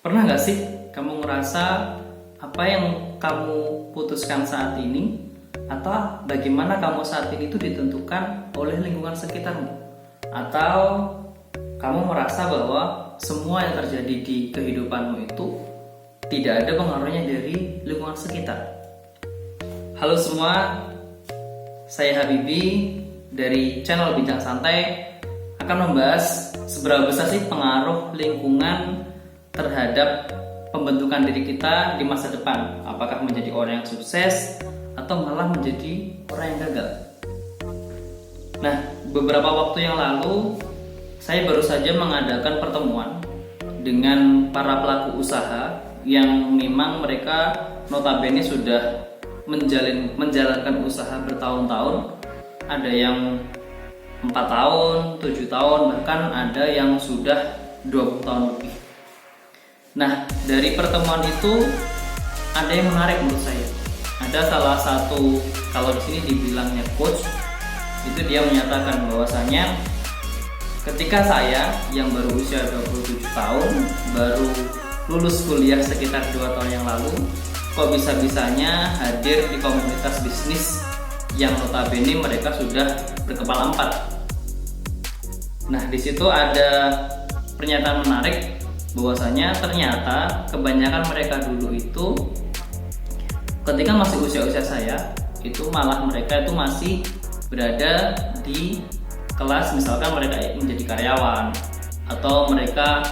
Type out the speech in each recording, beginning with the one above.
Pernah nggak sih kamu ngerasa apa yang kamu putuskan saat ini atau bagaimana kamu saat ini itu ditentukan oleh lingkungan sekitarmu? Atau kamu merasa bahwa semua yang terjadi di kehidupanmu itu tidak ada pengaruhnya dari lingkungan sekitar? Halo semua, saya Habibi dari channel Bincang Santai akan membahas seberapa besar sih pengaruh lingkungan terhadap pembentukan diri kita di masa depan. Apakah menjadi orang yang sukses atau malah menjadi orang yang gagal. Nah, beberapa waktu yang lalu saya baru saja mengadakan pertemuan dengan para pelaku usaha yang memang mereka notabene sudah menjalankan usaha bertahun-tahun. Ada yang 4 tahun, 7 tahun, bahkan ada yang sudah 20 tahun lebih. Nah, dari pertemuan itu ada yang menarik menurut saya. Ada salah satu, kalau di sini dibilangnya coach, itu dia menyatakan bahwasanya ketika saya yang baru usia 27 tahun, baru lulus kuliah sekitar 2 tahun yang lalu, kok bisa-bisanya hadir di komunitas bisnis yang notabene mereka sudah berkepala 4. Nah, di situ ada pernyataan menarik bahwasanya ternyata kebanyakan mereka dulu itu ketika masih usia-usia saya itu malah mereka itu masih berada di kelas, misalkan mereka menjadi karyawan atau mereka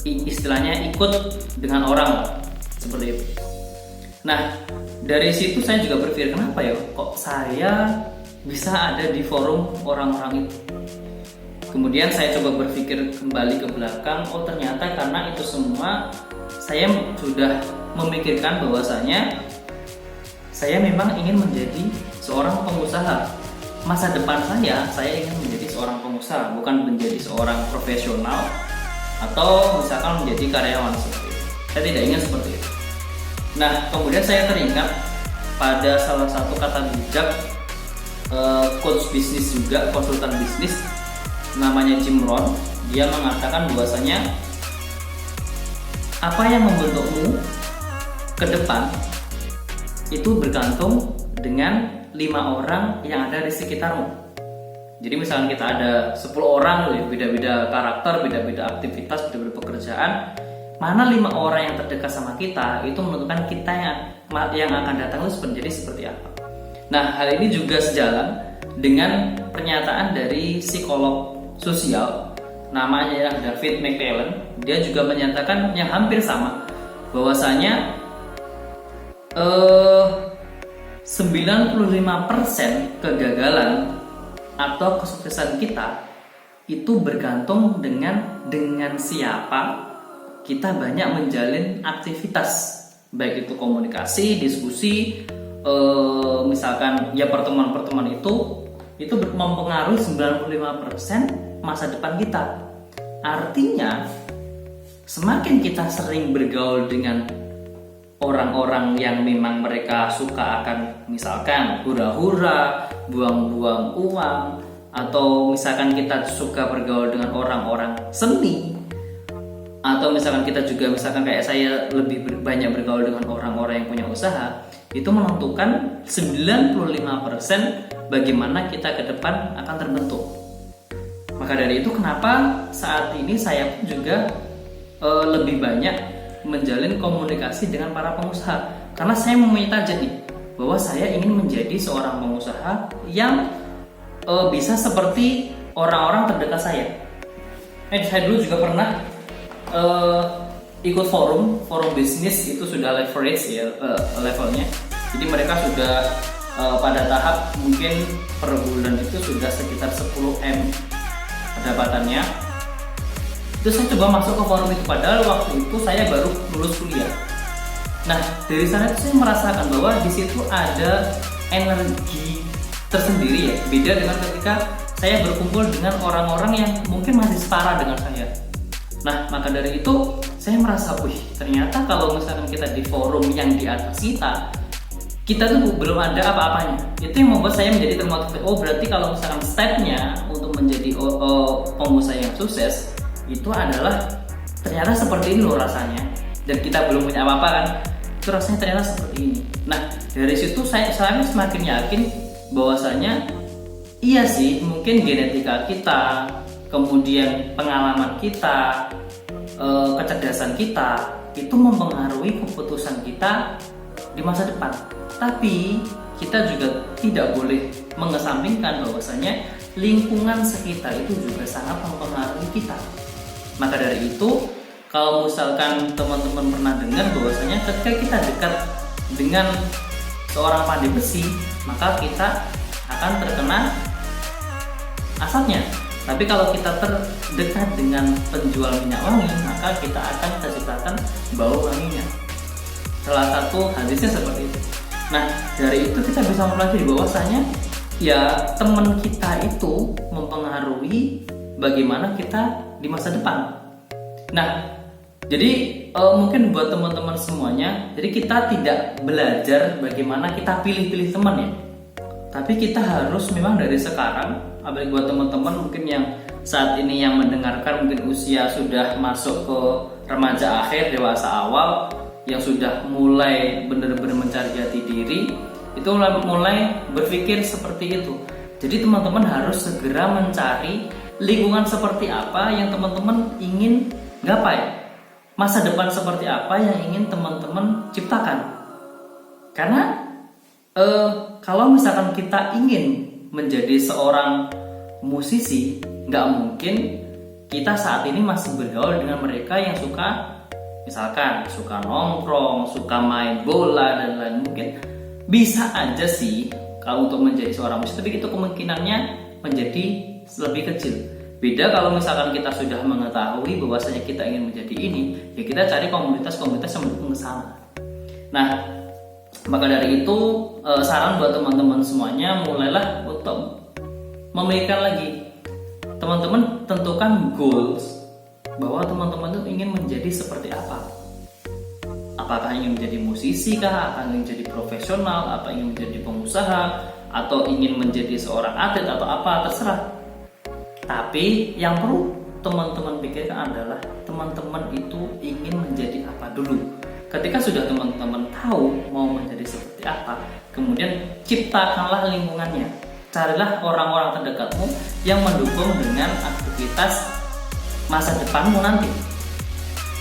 istilahnya ikut dengan orang lah, seperti itu. Nah, dari situ saya juga berpikir, kenapa ya kok saya bisa ada di forum orang-orang itu. Kemudian saya coba berpikir kembali ke belakang, oh ternyata karena itu semua saya sudah memikirkan bahwasanya saya memang ingin menjadi seorang pengusaha. Masa depan saya ingin menjadi seorang pengusaha, bukan menjadi seorang profesional atau misalkan menjadi karyawan seperti itu. Saya tidak ingin seperti itu. Nah, kemudian saya teringat pada salah satu kata bijak coach bisnis juga, konsultan bisnis, namanya Jim Rohn. Dia mengatakan bahwasanya apa yang membentukmu ke depan itu bergantung dengan 5 orang yang ada di sekitarmu. Jadi misalnya kita ada 10 orang, beda-beda karakter, beda-beda aktivitas, beda-beda pekerjaan, mana 5 orang yang terdekat sama kita itu menentukan kita yang akan datang itu menjadi seperti apa. Nah, hal ini juga sejalan dengan pernyataan dari psikolog sosial namanya David McClellan. Dia juga menyatakan yang hampir sama, bahwasanya 95% kegagalan atau kesuksesan kita itu bergantung dengan siapa kita banyak menjalin aktivitas, baik itu komunikasi, diskusi, misalkan ya pertemuan-pertemuan itu mempengaruhi 95% masa depan kita. Artinya semakin kita sering bergaul dengan orang-orang yang memang mereka suka akan misalkan hura-hura, buang-buang uang, atau misalkan kita suka bergaul dengan orang-orang seni, atau misalkan kita juga misalkan kayak saya lebih banyak bergaul dengan orang-orang yang punya usaha, itu menentukan 95% bagaimana kita ke depan akan terbentuk. Maka dari itu kenapa saat ini saya pun juga lebih banyak menjalin komunikasi dengan para pengusaha, karena saya mempunyai target nih, bahwa saya ingin menjadi seorang pengusaha yang bisa seperti orang-orang terdekat saya. Saya dulu juga pernah ikut forum bisnis, itu sudah leverage ya levelnya. Jadi mereka sudah pada tahap mungkin per bulan itu sudah sekitar 10M pendapatannya. Itu saya coba masuk ke forum itu, padahal waktu itu saya baru lulus kuliah. Nah, dari sana itu saya merasakan bahwa di situ ada energi tersendiri ya, beda dengan ketika saya berkumpul dengan orang-orang yang mungkin masih setara dengan saya. Nah, maka dari itu saya merasa, ternyata kalau misalkan kita di forum yang di atas kita tuh belum ada apa-apanya. Itu yang membuat saya menjadi termotivasi. Oh, berarti kalau misalkan stepnya untuk menjadi pengusaha yang sukses itu adalah ternyata seperti ini loh rasanya, dan kita belum punya apa-apa kan, itu rasanya ternyata seperti ini. Nah dari situ saya semakin yakin bahwasanya iya sih, mungkin genetika kita, kemudian pengalaman kita, kecerdasan kita itu mempengaruhi keputusan kita di masa depan. Tapi kita juga tidak boleh mengesampingkan bahwasanya lingkungan sekitar itu juga sangat mempengaruhi kita. Maka dari itu, kalau misalkan teman-teman pernah dengar bahwasanya ketika kita dekat dengan seorang pandai besi, maka kita akan terkena asapnya. Tapi kalau kita terdekat dengan penjual minyak wangi, maka kita akan terciptakan bau wanginya. Salah satu hadisnya seperti itu. Nah dari itu kita bisa mempelajari bahwasanya ya teman kita itu mempengaruhi bagaimana kita di masa depan. Nah jadi mungkin buat teman-teman semuanya, jadi kita tidak belajar bagaimana kita pilih-pilih teman ya, tapi kita harus memang dari sekarang, apalagi buat teman-teman mungkin yang saat ini yang mendengarkan mungkin usia sudah masuk ke remaja akhir, dewasa awal, yang sudah mulai benar-benar mencari jati diri, itu mulai berpikir seperti itu. Jadi teman-teman harus segera mencari lingkungan seperti apa yang teman-teman ingin gapai, masa depan seperti apa yang ingin teman-teman ciptakan. Karena kalau misalkan kita ingin menjadi seorang musisi, nggak mungkin kita saat ini masih bergaul dengan mereka yang suka, misalkan suka nongkrong, suka main bola dan lain. Mungkin bisa aja sih kalau untuk menjadi seorang musisi, tapi itu kemungkinannya menjadi lebih kecil. Beda kalau misalkan kita sudah mengetahui bahwasanya kita ingin menjadi ini, ya kita cari komunitas-komunitas yang mendukung ke sana. Nah, maka dari itu saran buat teman-teman semuanya, mulailah untuk memikirkan lagi. Teman-teman tentukan goals bahwa teman-teman itu ingin menjadi seperti apa. Apakah ingin menjadi musisi kah, atau ingin menjadi profesional, atau ingin menjadi pengusaha, atau ingin menjadi seorang atlet atau apa, terserah. Tapi yang perlu teman-teman pikirkan adalah teman-teman itu ingin menjadi apa dulu. Ketika sudah teman-teman tahu mau menjadi seperti apa, kemudian ciptakanlah lingkungannya. Carilah orang-orang terdekatmu yang mendukung dengan aktivitas masa depanmu nanti.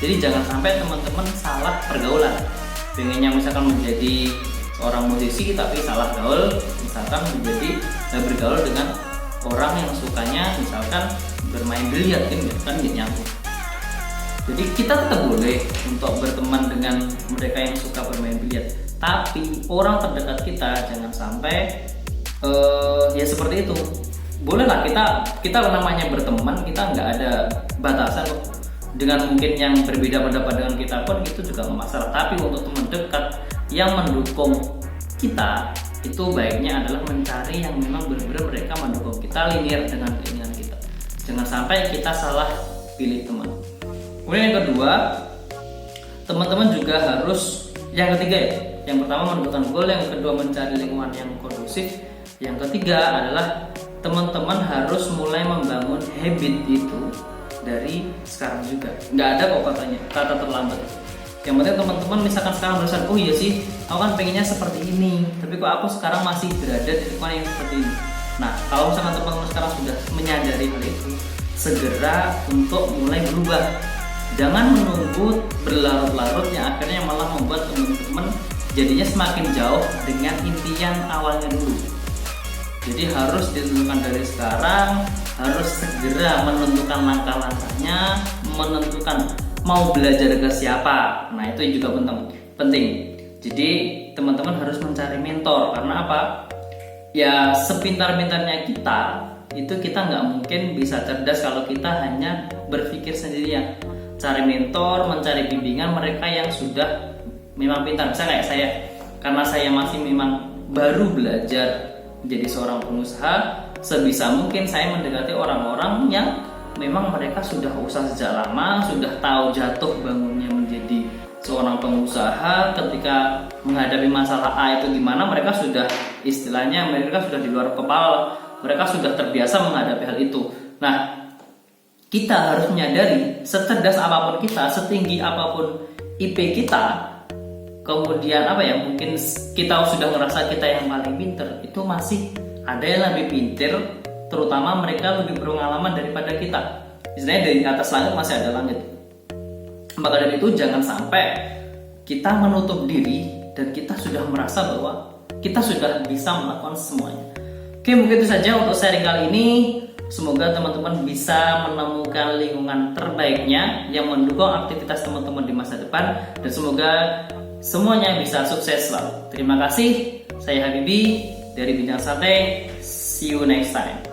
Jadi jangan sampai teman-teman salah pergaulan. Pengennya misalkan menjadi seorang musisi tapi salah gaul, misalkan bergaul dengan orang yang sukanya misalkan bermain biliar, kan nyambung. Jadi kita tetap boleh untuk berteman dengan mereka yang suka bermain biliar, tapi orang terdekat kita jangan sampai ya seperti itu. Bolehlah kita namanya berteman, kita nggak ada batasan dengan mungkin yang berbeda pendapat dengan kita pun itu juga nggak masalah. Tapi untuk teman dekat yang mendukung kita, itu baiknya adalah mencari yang memang benar-benar mereka mendukung kita linear dengan keinginan kita. Jangan sampai kita salah pilih teman. Kemudian yang kedua, teman-teman juga harus, yang ketiga ya, yang pertama menentukan goal, yang kedua mencari lingkungan yang kondusif, yang ketiga adalah teman-teman harus mulai membangun habit itu dari sekarang juga. Nggak ada kok katanya kata terlambat. Yang penting teman-teman misalkan sekarang berusaha, oh iya sih, aku kan pengennya seperti ini, tapi kok aku sekarang masih berada di lingkungan yang seperti ini. Nah, kalau misalkan teman-teman sekarang sudah menyadari hal itu, segera untuk mulai berubah. Jangan menunggu berlarut-larut yang akhirnya malah membuat teman-teman jadinya semakin jauh dengan impian awalnya dulu. Jadi harus ditentukan dari sekarang, harus segera menentukan langkah-langkahnya, menentukan mau belajar ke siapa. Nah itu juga penting. Jadi teman-teman harus mencari mentor. Karena apa? Ya sepintar-pintarnya kita, itu kita nggak mungkin bisa cerdas kalau kita hanya berpikir sendirian. Cari mentor, mencari bimbingan mereka yang sudah memang pintar. Misalnya kayak saya, karena saya masih memang baru belajar menjadi seorang pengusaha, sebisa mungkin saya mendekati orang-orang yang memang mereka sudah usaha sejak lama, sudah tahu jatuh bangunnya menjadi seorang pengusaha. Ketika menghadapi masalah A itu gimana, mereka sudah di luar kepala, mereka sudah terbiasa menghadapi hal itu. Nah, kita harus menyadari secerdas apapun kita, setinggi apapun IP kita, kemudian mungkin kita sudah ngerasa kita yang paling pinter, itu masih ada yang lebih pinter, terutama mereka lebih berpengalaman daripada kita. Istilahnya dari atas langit masih ada langit. Maka dari itu jangan sampai kita menutup diri dan kita sudah merasa bahwa kita sudah bisa melakukan semuanya. Oke, mungkin itu saja untuk sharing kali ini. Semoga teman-teman bisa menemukan lingkungan terbaiknya yang mendukung aktivitas teman-teman di masa depan, dan semoga semuanya bisa sukses selalu. Terima kasih, saya Habibi dari Bincang Santai. See you next time.